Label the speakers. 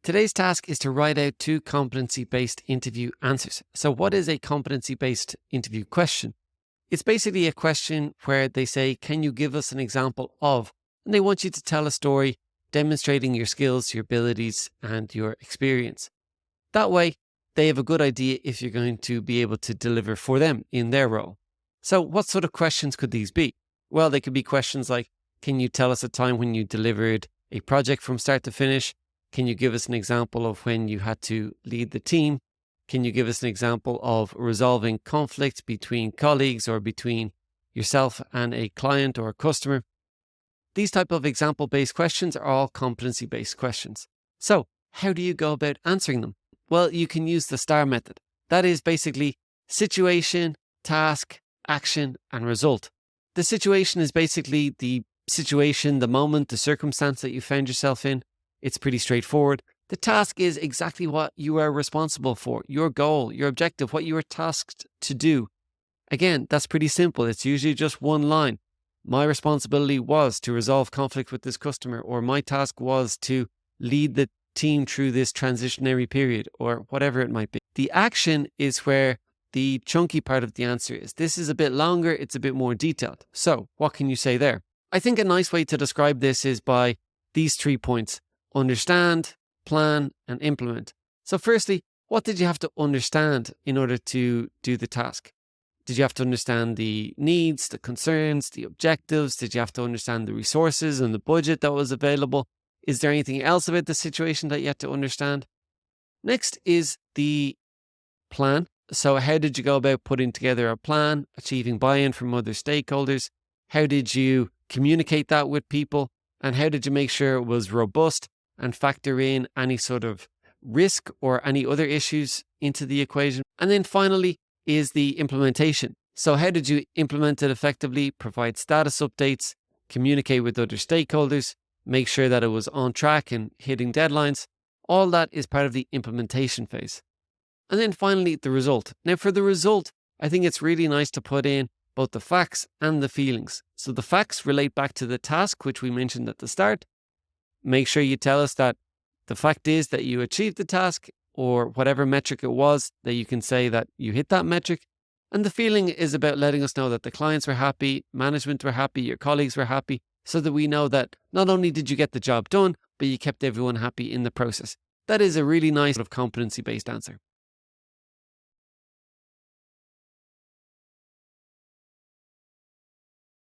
Speaker 1: Today's task is to write out 2 competency-based interview answers. So what is a competency-based interview question? It's basically a question where they say, can you give us an example of? And they want you to tell a story demonstrating your skills, your abilities, and your experience. That way, they have a good idea if you're going to be able to deliver for them in their role. So what sort of questions could these be? Well, they could be questions like, can you tell us a time when you delivered a project from start to finish? Can you give us an example of when you had to lead the team? Can you give us an example of resolving conflicts between colleagues or between yourself and a client or a customer? These type of example-based questions are all competency-based questions. So how do you go about answering them? Well, you can use the STAR method. That is basically situation, task, action, and result. The situation is basically the situation, the moment, the circumstance that you found yourself in. It's pretty straightforward. The task is exactly what you are responsible for, your goal, your objective, what you are tasked to do. Again, that's pretty simple. It's usually just one line. My responsibility was to resolve conflict with this customer, or my task was to lead the team through this transitionary period, or whatever it might be. The action is where the chunky part of the answer is. This is a bit longer, it's a bit more detailed. So what can you say there? I think a nice way to describe this is by these 3 points: understand, plan, and implement. So firstly, what did you have to understand in order to do the task? Did you have to understand the needs, the concerns, the objectives? Did you have to understand the resources and the budget that was available? Is there anything else about the situation that you had to understand? Next is the plan. So how did you go about putting together a plan, achieving buy-in from other stakeholders? How did you communicate that with people? And how did you make sure it was robust and factor in any sort of risk or any other issues into the equation? And then finally is the implementation. So how did you implement it effectively, provide status updates, communicate with other stakeholders, make sure that it was on track and hitting deadlines? All that is part of the implementation phase. And then finally, the result. Now for the result, I think it's really nice to put in both the facts and the feelings. So the facts relate back to the task, which we mentioned at the start. Make sure you tell us that the fact is that you achieved the task, or whatever metric it was, that you can say that you hit that metric. And the feeling is about letting us know that the clients were happy, management were happy, your colleagues were happy, so that we know that not only did you get the job done, but you kept everyone happy in the process. That is a really nice sort of competency-based answer.